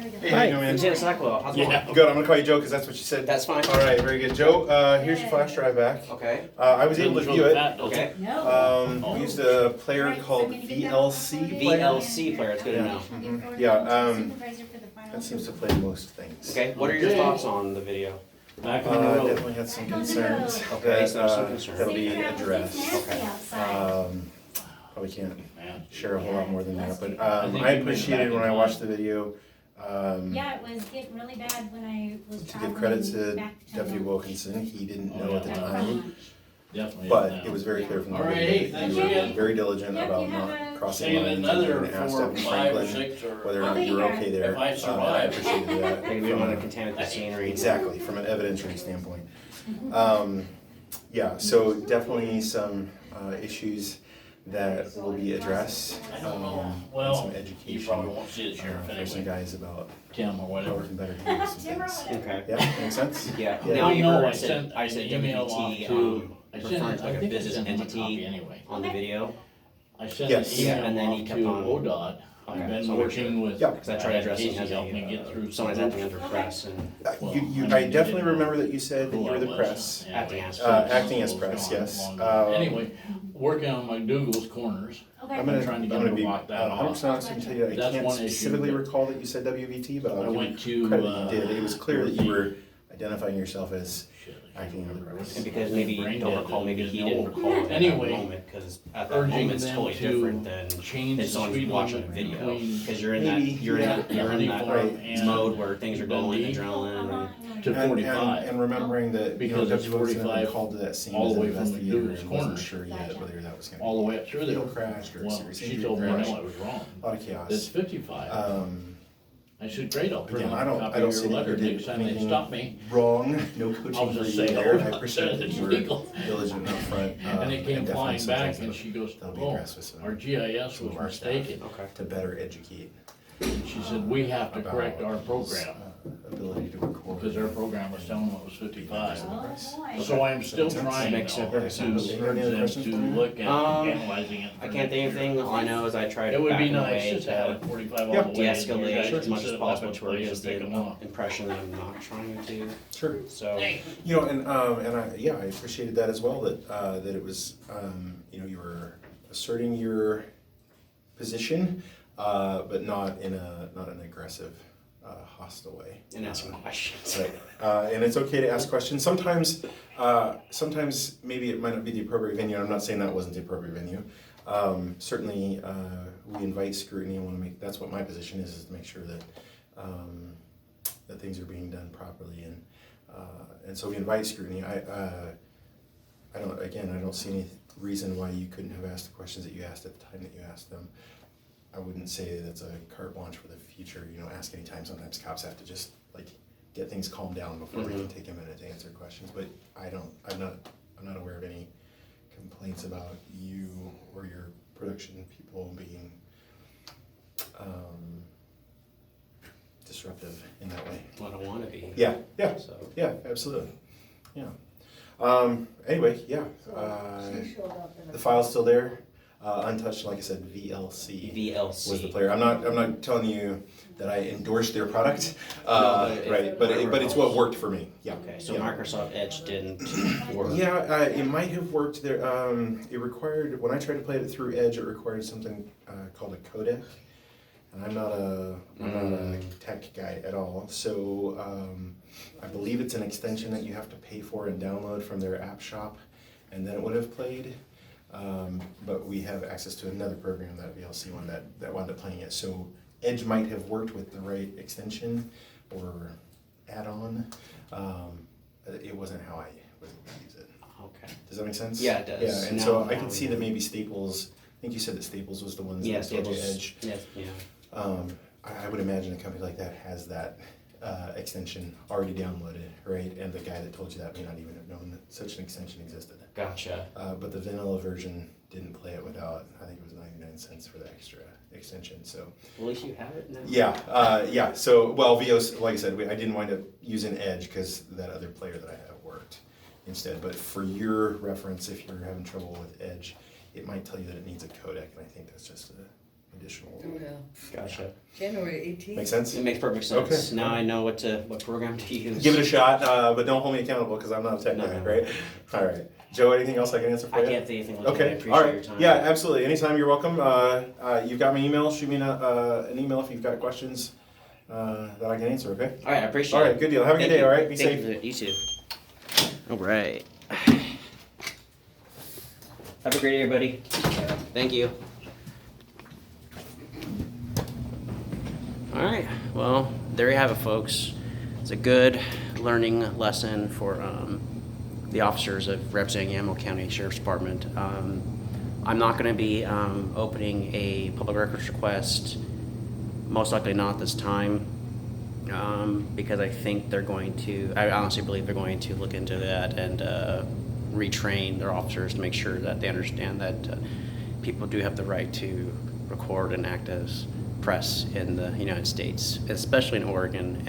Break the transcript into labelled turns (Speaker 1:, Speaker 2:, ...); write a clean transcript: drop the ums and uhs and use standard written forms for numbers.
Speaker 1: There we go.
Speaker 2: Hey, how you doing, man?
Speaker 3: Lieutenant Stacpole, how's it going?
Speaker 2: Good, I'm gonna call you Joe because that's what you said.
Speaker 3: That's fine.
Speaker 2: All right, very good. Joe, here's your flash drive back.
Speaker 3: Okay.
Speaker 2: I was able to view it.
Speaker 3: Okay.
Speaker 1: No.
Speaker 2: We used a player called VLC.
Speaker 3: VLC player, it's good to know.
Speaker 2: That seems to play most things.
Speaker 3: Okay, what are your thoughts on the video?
Speaker 4: Back on the road.
Speaker 2: Definitely had some concerns.
Speaker 3: Okay, so there's some
Speaker 2: that,
Speaker 3: concerns.
Speaker 2: that'll be addressed.
Speaker 3: Okay.
Speaker 2: Probably can't
Speaker 4: Man.
Speaker 2: share a whole lot more than that, but
Speaker 4: think
Speaker 2: I
Speaker 4: you've been
Speaker 2: appreciated
Speaker 4: back
Speaker 2: when
Speaker 4: in
Speaker 2: I
Speaker 4: time.
Speaker 2: watched the video.
Speaker 1: Yeah, it was getting really bad when I was
Speaker 2: To
Speaker 1: traveling
Speaker 2: give credit to
Speaker 1: back to
Speaker 2: Deputy
Speaker 1: San
Speaker 2: Wilkinson, he didn't know at the time,
Speaker 4: Definitely.
Speaker 2: but
Speaker 4: now.
Speaker 2: it was very clear from the
Speaker 4: All right,
Speaker 2: video
Speaker 4: hey,
Speaker 2: that
Speaker 4: thanks
Speaker 2: you were
Speaker 4: again.
Speaker 2: very diligent
Speaker 1: Yep,
Speaker 2: about
Speaker 1: you have
Speaker 2: not
Speaker 1: a-
Speaker 2: crossing
Speaker 4: Saying
Speaker 2: lines.
Speaker 4: another
Speaker 2: and asked
Speaker 4: 4,
Speaker 2: Deputy
Speaker 4: 5, or
Speaker 2: Franklin
Speaker 4: 6, or
Speaker 2: whether or
Speaker 1: I'll
Speaker 2: not
Speaker 1: be
Speaker 2: you were
Speaker 1: here.
Speaker 2: okay there.
Speaker 4: If I
Speaker 2: I
Speaker 4: survive.
Speaker 2: appreciated that.
Speaker 3: Maybe we don't want to contaminate the scenery.
Speaker 2: Exactly, from an evidentiary standpoint. Yeah, so definitely some issues that will be addressed, and
Speaker 4: Well,
Speaker 2: some
Speaker 4: you
Speaker 2: education
Speaker 4: probably won't see it, Sheriff,
Speaker 2: for some
Speaker 4: anyway.
Speaker 2: guys about
Speaker 4: Tim or
Speaker 2: how we
Speaker 4: whatever.
Speaker 2: can better do some things.
Speaker 3: Okay.
Speaker 2: Yeah, makes sense?
Speaker 3: Yeah.
Speaker 2: Yeah.
Speaker 3: Now you
Speaker 4: No,
Speaker 3: heard
Speaker 4: I
Speaker 3: I said
Speaker 4: sent an email off
Speaker 3: WBT
Speaker 4: to, I
Speaker 3: referring
Speaker 4: sent,
Speaker 3: to
Speaker 4: I
Speaker 3: like a
Speaker 4: think I
Speaker 3: business
Speaker 4: sent him a copy
Speaker 3: entity
Speaker 4: anyway.
Speaker 3: on the video.
Speaker 4: I sent
Speaker 2: Yes.
Speaker 4: an
Speaker 3: Yeah, and then
Speaker 4: email
Speaker 3: he
Speaker 4: off
Speaker 3: kept
Speaker 4: to
Speaker 3: on-
Speaker 4: ODOT.
Speaker 3: Okay,
Speaker 4: I've been
Speaker 3: so make sure.
Speaker 4: working with.
Speaker 2: Yeah.
Speaker 3: Because I tried addressing
Speaker 4: Casey
Speaker 3: as
Speaker 4: helped me get through.
Speaker 3: someone
Speaker 4: some
Speaker 3: acting under press and
Speaker 2: I definitely remember that you said that you were the press.
Speaker 3: acting as
Speaker 2: Acting as press, yes.
Speaker 4: Anyway, working on McDougal's corners.
Speaker 1: Okay.
Speaker 2: I'm gonna
Speaker 4: trying to
Speaker 2: I'm
Speaker 4: get
Speaker 2: gonna
Speaker 4: him
Speaker 2: be
Speaker 4: to lock that
Speaker 2: 100% honest and tell you, I
Speaker 4: That's
Speaker 2: can't
Speaker 4: one issue,
Speaker 2: specifically
Speaker 4: but-
Speaker 2: recall that you said WVT, but
Speaker 4: I
Speaker 2: I'll
Speaker 4: went
Speaker 2: give you
Speaker 4: to,
Speaker 2: credit that you did. It was clear that you were
Speaker 4: Dorothy.
Speaker 2: identifying yourself as acting under
Speaker 3: and
Speaker 2: press.
Speaker 3: because maybe you
Speaker 4: Brain
Speaker 3: don't
Speaker 4: dead,
Speaker 3: recall, maybe
Speaker 4: doesn't
Speaker 3: he
Speaker 4: get
Speaker 3: didn't
Speaker 4: old.
Speaker 3: recall at that
Speaker 4: Anyway,
Speaker 3: moment, because at that
Speaker 4: urging
Speaker 3: moment it's
Speaker 4: them
Speaker 3: totally
Speaker 4: to
Speaker 3: different than
Speaker 4: change
Speaker 3: if
Speaker 4: the
Speaker 3: someone's
Speaker 4: speed
Speaker 3: watching a
Speaker 4: limit
Speaker 3: video,
Speaker 4: between
Speaker 3: because you're in
Speaker 2: Maybe,
Speaker 3: that, you're in
Speaker 2: yeah.
Speaker 3: that, you're in that
Speaker 4: Right. And
Speaker 3: mode where things are going,
Speaker 4: Dundee
Speaker 3: adrenaline,
Speaker 4: to 45.
Speaker 2: And remembering that, you know,
Speaker 4: Because it's
Speaker 2: Deputy Wilkinson had
Speaker 4: 45
Speaker 2: called to that scene
Speaker 4: all
Speaker 2: as
Speaker 4: the
Speaker 2: an
Speaker 4: way from
Speaker 2: investigator
Speaker 4: McDougal's
Speaker 2: and wasn't
Speaker 4: corner.
Speaker 2: sure yet whether that was gonna
Speaker 4: all the
Speaker 2: be
Speaker 4: way up through there.
Speaker 2: fatal crash or a
Speaker 4: Well,
Speaker 2: serious
Speaker 4: she
Speaker 2: injury
Speaker 4: told me I
Speaker 2: crash.
Speaker 4: know I was wrong.
Speaker 2: A lot of chaos.
Speaker 4: It's 55. I said, great, I'll print
Speaker 2: Again,
Speaker 4: out a
Speaker 2: I
Speaker 4: copy
Speaker 2: don't
Speaker 4: of
Speaker 2: see
Speaker 4: your
Speaker 2: that
Speaker 4: letter
Speaker 2: you did
Speaker 4: next time they
Speaker 2: anything
Speaker 4: stop me.
Speaker 2: wrong, no
Speaker 4: I'll
Speaker 2: coaching for
Speaker 4: just
Speaker 2: you
Speaker 4: say,
Speaker 2: there.
Speaker 4: oh,
Speaker 2: I appreciate that
Speaker 4: it's
Speaker 2: you were
Speaker 4: legal.
Speaker 2: diligent up front.
Speaker 4: And it came
Speaker 2: definitely
Speaker 4: flying
Speaker 2: some
Speaker 4: back
Speaker 2: things
Speaker 4: and she goes,
Speaker 2: that'll be
Speaker 4: oh,
Speaker 2: addressed with some-
Speaker 4: our GIS
Speaker 2: some
Speaker 4: was
Speaker 2: of our staff.
Speaker 4: mistaken.
Speaker 3: okay.
Speaker 2: to better educate.
Speaker 4: She said, we have to
Speaker 2: about
Speaker 4: correct our
Speaker 2: his,
Speaker 4: program,
Speaker 2: ability to record.
Speaker 4: because our program was telling them it was 55.
Speaker 1: Oh, boy.
Speaker 4: So I'm still
Speaker 2: Makes sense.
Speaker 4: trying
Speaker 3: Makes
Speaker 4: now
Speaker 3: sense.
Speaker 4: to
Speaker 2: Any other
Speaker 4: them
Speaker 2: questions
Speaker 4: to
Speaker 2: for me?
Speaker 4: look at analyzing it.
Speaker 3: I can't think of anything, all I know is I tried
Speaker 4: It would
Speaker 3: back
Speaker 4: be
Speaker 3: in the
Speaker 4: nice
Speaker 3: way
Speaker 4: just to have
Speaker 3: to
Speaker 4: it 45 all
Speaker 2: Yeah.
Speaker 4: the way. and you
Speaker 3: de-escalate
Speaker 4: guys
Speaker 3: as
Speaker 4: can
Speaker 3: much
Speaker 4: sit
Speaker 3: as
Speaker 4: up
Speaker 3: possible
Speaker 4: at
Speaker 3: to
Speaker 4: the place
Speaker 3: just
Speaker 4: and
Speaker 3: the
Speaker 4: pick 'em up.
Speaker 3: impression that I'm not trying to,
Speaker 2: Sure.
Speaker 3: so.
Speaker 2: You know, and I appreciated that as well, that it was, you know, you were asserting your position, but not in an aggressive, hostile way.
Speaker 3: And asking questions.
Speaker 2: Right, and it's okay to ask questions. Sometimes maybe it might not be the appropriate venue. I'm not saying that wasn't the appropriate venue. Certainly, we invite scrutiny and want to make. That's what my position is to make sure that that things are being done properly, and so we invite scrutiny. I don't see any reason why you couldn't have asked the questions that you asked at the time that you asked them. I wouldn't say that's a carte blanche for the future, you know, ask anytime. Sometimes cops have to just like get things calmed down before they can take a minute to answer questions, but I'm not aware of any complaints about you or your production people being disruptive in that way.
Speaker 3: I don't want to be.
Speaker 2: Yeah,
Speaker 3: So.
Speaker 2: yeah, absolutely, yeah. Anyway, yeah, the file's still there. Untouched, like I said, VLC
Speaker 3: VLC.
Speaker 2: was the player. I'm not telling you that I endorsed their product, right? But it's what worked for me. Yeah.
Speaker 3: Okay, so
Speaker 2: yeah.
Speaker 3: Microsoft Edge didn't work.
Speaker 2: Yeah, it might have worked there. It required, when I tried to play it through Edge, it required something called a codec, and I'm not a tech guy at all. So I believe it's an extension that you have to pay for and download from their app shop, and then it would have played. But we have access to another program, that VLC one, that wound up playing it. So Edge might have worked with the right extension or add-on. It wasn't how I was able to use it.
Speaker 3: Okay.
Speaker 2: Does that make sense?
Speaker 3: Yeah, it does.
Speaker 2: Yeah, and
Speaker 3: Now-
Speaker 2: so I
Speaker 3: now
Speaker 2: can
Speaker 3: we
Speaker 2: see
Speaker 3: know.
Speaker 2: that maybe Staples, I think you said that Staples was the ones
Speaker 3: Yeah,
Speaker 2: that told you
Speaker 3: Staples.
Speaker 2: Edge.
Speaker 3: Yes, yeah.
Speaker 2: I would imagine a company like that has that extension already downloaded, right? And the guy that told you that may not even have known that such an extension existed.
Speaker 3: Gotcha.
Speaker 2: But the vanilla version didn't play it without, I think it was 99 cents for the extra extension, so.
Speaker 3: At least you have it now.
Speaker 2: Yeah, so, well, VOS, like I said, I didn't wind up using Edge because that other player that I had worked instead. But for your reference, if you're having trouble with Edge, it might tell you that it needs a codec, and I think that's just additional.
Speaker 5: Oh, yeah.
Speaker 3: Gotcha.
Speaker 5: January 18th.
Speaker 2: Make sense?
Speaker 3: It makes perfect sense.
Speaker 2: Okay.
Speaker 3: Now I know what program to use.
Speaker 2: Give it a shot, but don't hold me accountable because I'm not a tech
Speaker 3: No,
Speaker 2: guy,
Speaker 3: no.
Speaker 2: right? All right. Joe, anything else I can answer for
Speaker 3: I
Speaker 2: you?
Speaker 3: can't think of anything. Like I
Speaker 2: Okay,
Speaker 3: appreciate
Speaker 2: all
Speaker 3: your
Speaker 2: right.
Speaker 3: time.
Speaker 2: Yeah, absolutely. Anytime, you're welcome. You've got my email. Shoot me an email if you've got questions that I can answer, okay?
Speaker 3: All right, I appreciate
Speaker 2: All
Speaker 3: it.
Speaker 2: right, good deal. Have a good
Speaker 3: Thank
Speaker 2: day,
Speaker 3: you.
Speaker 2: all right? Be
Speaker 3: Thank
Speaker 2: safe.
Speaker 3: You too. All right. Have a great day, everybody. Thank you. All right, well, there you have it, folks. It's a good learning lesson for the officers of representing Yamhill County Sheriff's Department. I'm not going to be opening a public records request, most likely not this time, because I think they're going to, I honestly believe they're going to look into that and retrain their officers to make sure that they understand that people do have the right to record and act as press in the United States, especially in Oregon.